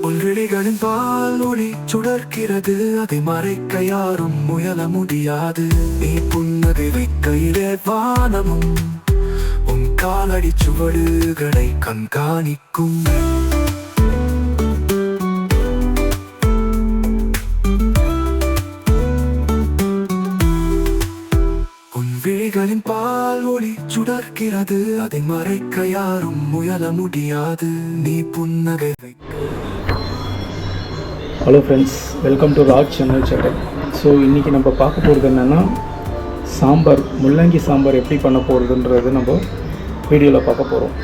உன் விழிகளின் பால் ஒளி சுடர்கிறது, அதை மறைக்க யாரும் முயல முடியாது. நீ புன்னகை வைக்கையிலே வானமும் உன் காலடி சுவடுகளை கண்காணிக்கும். விழிகளின் பால் ஒளி சுடர்கிறது, அதை மறைக்க யாரும் முயல முடியாது. நீ புன்னகை. Hello friends, welcome to Raj channel channel. So இன்றைக்கி நம்ம பார்க்க போகிறது என்னென்னா சாம்பார், முள்ளங்கி சாம்பார் எப்படி பண்ண போகிறதுன்றது நம்ம வீடியோவில் பார்க்க போகிறோம்.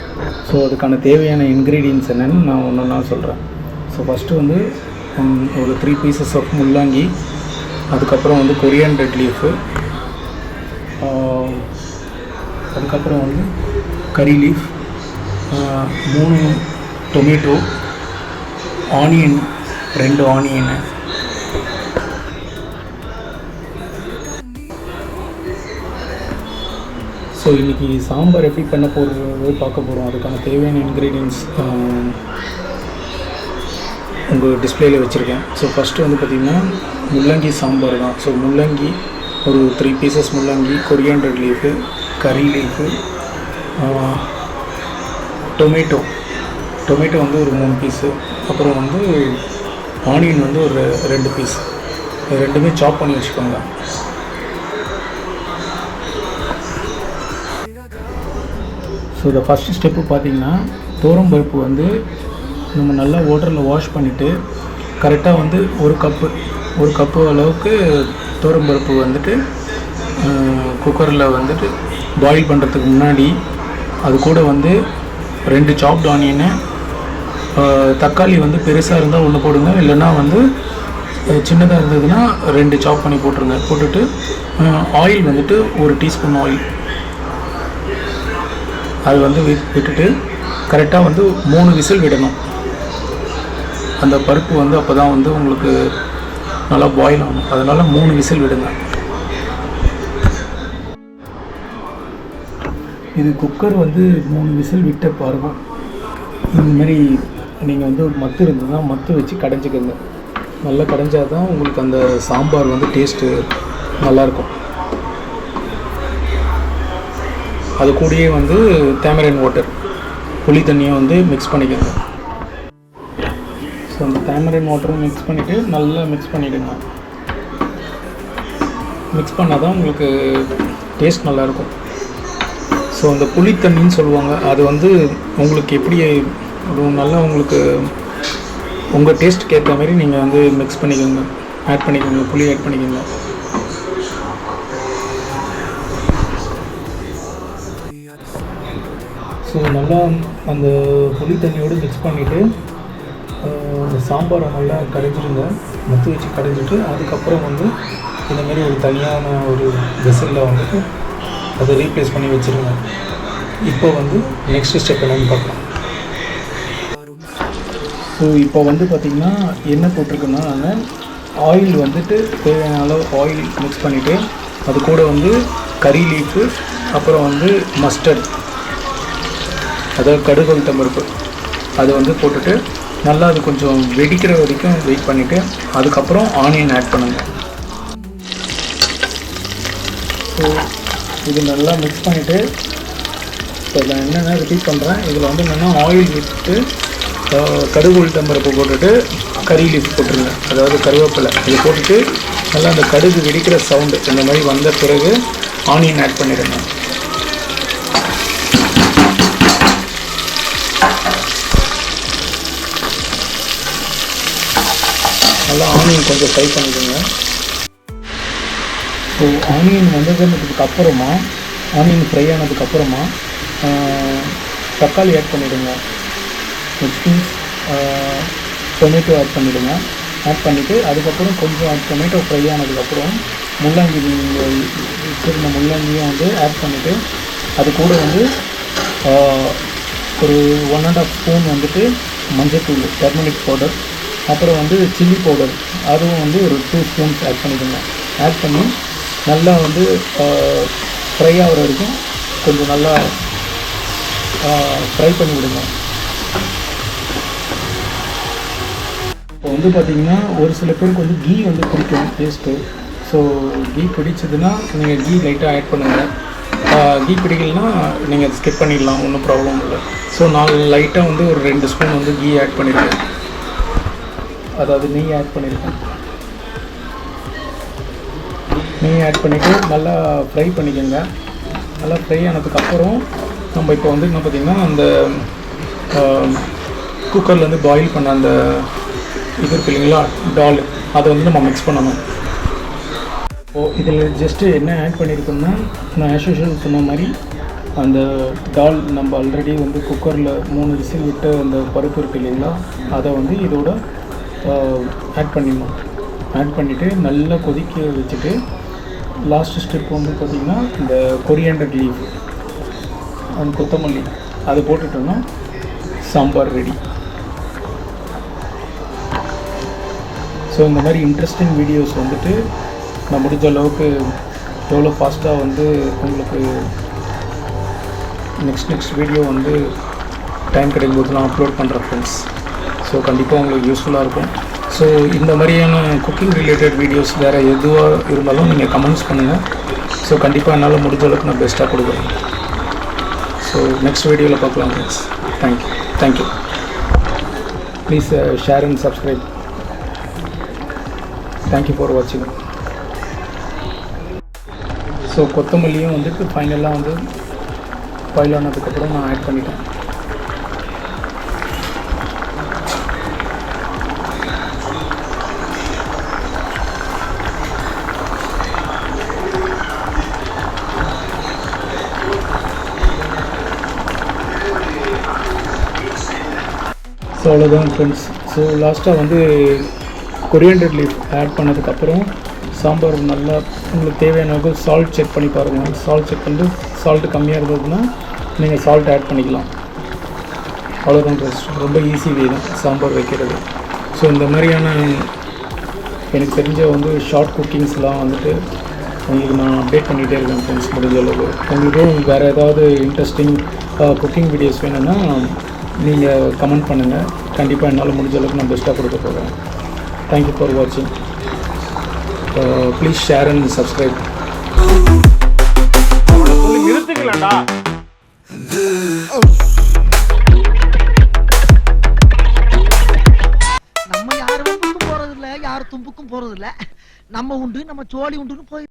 ஸோ அதுக்கான தேவையான இன்க்ரீடியன்ட்ஸ் என்னென்னு நான் ஒன்று சொல்கிறேன். ஸோ ஃபஸ்ட்டு வந்து ஒரு 3 pieces ஆஃப் முள்ளங்கி, அதுக்கப்புறம் வந்து கொரியாண்டர் லீஃபு, அதுக்கப்புறம் வந்து கறி leaf, 3 tomato, onion 2 onion, so இன்றைக்கி சாம்பார் எப்படி பண்ண போகிறது பார்க்க போகிறோம். அதுக்கான தேவையான இன்க்ரீடியன்ட்ஸ் உங்கள் டிஸ்பிளேயில் வச்சுருக்கேன். ஸோ ஃபஸ்ட்டு வந்து பார்த்திங்கன்னா முள்ளங்கி சாம்பார் தான். ஸோ முள்ளங்கி ஒரு 3 pieces முள்ளங்கி, கொரியாண்டர் லீஃபு, கறி லீஃபு, டொமேட்டோ வந்து ஒரு 3 பீஸு, அப்புறம் வந்து ஆனியன் வந்து ஒரு 2 பீஸ். இது ரெண்டுமே சாப் பண்ணி வச்சுக்கோங்க. ஸோ இந்த ஃபஸ்ட்டு ஸ்டெப்பு பார்த்திங்கன்னா துவரம்பருப்பு வந்து நம்ம நல்லா வாட்டரில் வாஷ் பண்ணிவிட்டு கரெக்டாக வந்து ஒரு கப்பு அளவுக்கு துவரம்பருப்பு வந்துட்டு குக்கரில் வந்துட்டு பாயில் பண்ணுறதுக்கு முன்னாடி அது கூட வந்து 2 சாப்டு ஆனியனு, தக்காளி வந்து பெருசாக இருந்தால் ஒன்று போடுங்க, இல்லைன்னா வந்து சின்னதாக இருந்ததுன்னா 2 சாப் பண்ணி போட்டுருங்க. போட்டுட்டு ஆயில் வந்துட்டு 1 டீஸ்பூன் ஆயில் அது வந்து விட்டுட்டு கரெக்டாக வந்து 3 விசில் விடணும். அந்த பருப்பு வந்து அப்போ தான் வந்து உங்களுக்கு நல்லா பாயில் ஆகும். அதனால் 3 விசில் விடுங்க. இது குக்கர் வந்து 3 விசில் விட்ட பாருங்க. இதுமாரி நீங்கள் வந்து மத்து இருந்ததுன்னா மத்து வச்சு கடைஞ்சிக்கோங்க. நல்லா கடைஞ்சால் தான் உங்களுக்கு அந்த சாம்பார் வந்து டேஸ்ட்டு நல்லாயிருக்கும். அது கூடயே வந்து டேமரின் வாட்டர், புளி தண்ணியை வந்து மிக்ஸ் பண்ணிக்கோங்க. ஸோ அந்த டேமரின் வாட்டரும் மிக்ஸ் பண்ணிவிட்டு நல்லா மிக்ஸ் பண்ணிவிடுங்க. மிக்ஸ் பண்ணால் தான் உங்களுக்கு டேஸ்ட் நல்லாயிருக்கும். ஸோ அந்த புளி தண்ணின்னு சொல்லுவாங்க, அது வந்து உங்களுக்கு எப்படி நல்லா உங்களுக்கு உங்கள் டேஸ்ட்டுக்கு ஏற்ற மாதிரி நீங்கள் வந்து மிக்ஸ் பண்ணிக்கோங்க, ஆட் பண்ணிக்கோங்க, புளி ஆட் பண்ணிக்கோங்க. ஸோ நல்லா அந்த புளி தண்ணியோடு மிக்ஸ் பண்ணிவிட்டு சாம்பாரை நல்லா கடைஞ்சிடுங்க, மத்து வச்சு கடைஞ்சிட்டு அதுக்கப்புறம் வந்து இந்தமாரி ஒரு தனியான ஒரு வெசலில் வந்துட்டு அதை ரீப்ளேஸ் பண்ணி வச்சுருங்க. இப்போ வந்து நெக்ஸ்ட் ஸ்டெப் என்னன்னு பார்க்கலாம். ஸோ இப்போ வந்து பார்த்திங்கன்னா என்ன போட்டிருக்குன்னா, நான் ஆயில் வந்துட்டு தேவையான அளவு ஆயில் மிக்ஸ் பண்ணிவிட்டு அது கூட வந்து கறி லீஃபு, அப்புறம் வந்து மஸ்டர்ட், அதாவது கடுகு உளுத்தம் பருப்பு, அது வந்து போட்டுட்டு நல்லா அது கொஞ்சம் வெடிக்கிற வரைக்கும் வெயிட் பண்ணிவிட்டு அதுக்கப்புறம் ஆனியன் ஆட் பண்ணுங்கள். ஸோ இது நல்லா மிக்ஸ் பண்ணிவிட்டு இப்போ நான் என்னென்ன ரிப்பீட் பண்ணுறேன், இதில் வந்து என்னென்னா ஆயில் விட்டு கடுகு உளுத்தம் பருப்பு போட்டுட்டு கறி லீஃப் போட்டுருங்க, அதாவது கருவேப்பிலை, இதை போட்டுட்டு நல்லா அந்த கடுகு வெடிக்கிற சவுண்டு இந்த மாதிரி வந்த பிறகு ஆனியன் ஆட் பண்ணிடுங்க. நல்லா ஆனியன் கொஞ்சம் ஃப்ரை பண்ணிக்கோங்க. ஸோ ஆனியன் வந்ததுக்கு அப்புறமா, ஆனியன் ஃப்ரை ஆனதுக்கப்புறமா தக்காளி ஆட் பண்ணிவிடுங்க. நெக்ஸ்ட் டொமேட்டோ ஆட் பண்ணிவிடுங்க. ஆட் பண்ணிவிட்டு அதுக்கப்புறம் கொஞ்சம் டொமேட்டோ ஃப்ரை ஆனதுக்கப்புறம் முள்ளங்கி வச்சுருந்த முள்ளங்கியும் வந்து ஆட் பண்ணிவிட்டு அது கூட வந்து ஒரு 1.5 ஸ்பூன் வந்துட்டு மஞ்சள்தூள், டர்மரிக் பவுடர், அப்புறம் வந்து சில்லி பவுடர், அதுவும் வந்து ஒரு 2 ஸ்பூன்ஸ் ஆட் பண்ணிக்கோங்க. ஆட் பண்ணி நல்லா வந்து ஃப்ரை ஆகிற வரைக்கும் கொஞ்சம் நல்லா ஃப்ரை பண்ணி விடுங்க. வந்து பார்த்திங்கன்னா ஒரு சில பேருக்கு வந்து கீ வந்து பிடிக்கும் டேஸ்ட்டு. ஸோ கீ பிடிச்சதுன்னா நீங்கள் கீ லைட்டாக ஆட் பண்ணுங்கள். கீ பிடிக்கலனா நீங்கள் ஸ்கிப் பண்ணிடலாம், ஒன்றும் ப்ராப்ளம் இல்லை. ஸோ நான் லைட்டாக வந்து ஒரு 2 ஸ்பூன் வந்து கீ ஆட் பண்ணியிருக்கேன், அதாவது நெய் ஆட் பண்ணியிருக்கேன். நெய் ஆட் பண்ணிவிட்டு நல்லா ஃப்ரை பண்ணிக்கோங்க. நல்லா ஃப்ரை ஆனதுக்கப்புறம் நம்ம இப்போ வந்து என்ன பார்த்திங்கன்னா அந்த குக்கரில் வந்து பாயில் பண்ண அந்த இது இருக்கு இல்லைங்களா, டால், அதை வந்து நம்ம மிக்ஸ் பண்ணணும். இதில் ஜஸ்ட்டு என்ன ஆட் பண்ணியிருக்கோம்னா, நான் ஆஸ் யூஷுவல் சொன்ன மாதிரி அந்த டால் நம்ம ஆல்ரெடி வந்து குக்கரில் 3 விசில் விட்டு அந்த பருப்பு இருக்கு இல்லைங்களா, அதை வந்து இதோட ஆட் பண்ணிடணும். ஆட் பண்ணிவிட்டு நல்லா கொதிக்க வச்சுட்டு லாஸ்ட் ஸ்டெப் வந்து பார்த்திங்கன்னா இந்த கொரியாண்டர் லீஃப், அந்த கொத்தமல்லி அதை போட்டுட்டோன்னா சாம்பார் ரெடி. ஸோ இந்த மாதிரி இன்ட்ரெஸ்டிங் வீடியோஸ் வந்துட்டு நான் முடிஞ்ச அளவுக்கு எவ்வளோ ஃபாஸ்ட்டாக வந்து உங்களுக்கு நெக்ஸ்ட் வீடியோ வந்து டைம் கிடைக்கும்போதுலாம் அப்லோட் பண்ணுறேன் ஃப்ரெண்ட்ஸ். ஸோ கண்டிப்பாக உங்களுக்கு யூஸ்ஃபுல்லாக இருக்கும். ஸோ இந்த மாதிரியான குக்கிங் ரிலேட்டட் வீடியோஸ் வேறு எதுவாக இருந்தாலும் நீங்கள் கமெண்ட்ஸ் பண்ணுங்கள். ஸோ கண்டிப்பாக என்னால் முடிஞ்ச அளவுக்கு நான் பெஸ்ட்டாக கொடுக்குறேன். ஸோ நெக்ஸ்ட் வீடியோவில் பார்க்கலாம் friends. Thank you. Please share and subscribe. Thank you for வாட்சிங். ஸோ கொத்தமல்லியும் வந்துட்டு ஃபைனலாக வந்து பாயில் ஆனதுக்கப்புறம் நான் ஆட் பண்ணிட்டேன். ஸோ அவ்வளோதான் ஃப்ரெண்ட்ஸ். ஸோ லாஸ்ட்டாக வந்து கொரியாண்டர் லீஃப் ஆட் பண்ணதுக்கப்புறம் சாம்பார் நல்லா உங்களுக்கு தேவையான அளவுக்கு சால்ட் செக் பண்ணி பாருங்கள். சால்ட் செக் பண்ணிட்டு சால்ட்டு கம்மியாக இருந்ததுன்னா நீங்கள் சால்ட் ஆட் பண்ணிக்கலாம். அவ்வளோதான் ஃப்ரெண்ட்ஸ். ரொம்ப ஈஸி வே தான் சாம்பார் வைக்கிறது. ஸோ இந்த மாதிரியான எனக்கு தெரிஞ்ச வந்து ஷார்ட் குக்கிங்ஸ்லாம் வந்துட்டு உங்களுக்கு நான் அப்டேட் பண்ணிகிட்டே இருக்கேன் ஃப்ரெண்ட்ஸ். முடிஞ்ச அளவு உங்களுக்கும் வேறு ஏதாவது இன்ட்ரெஸ்டிங் குக்கிங் வீடியோஸ் வேணும்னா நீங்கள் கமெண்ட் பண்ணுங்கள். கண்டிப்பாக என்னால் முடிஞ்ச அளவுக்கு நான் பெஸ்ட்டாக கொடுக்க போகிறேன். தேங்க்யூ ஃபார் வாட்சிங். Please share and subscribe. நிறுத்துக்கலாம்டா. நம்ம யாரும் போறதில்ல, யார் தும்புக்கும் போறதில்ல. நம்ம உண்டு, நம்ம சோழி உண்டுன்னு போய்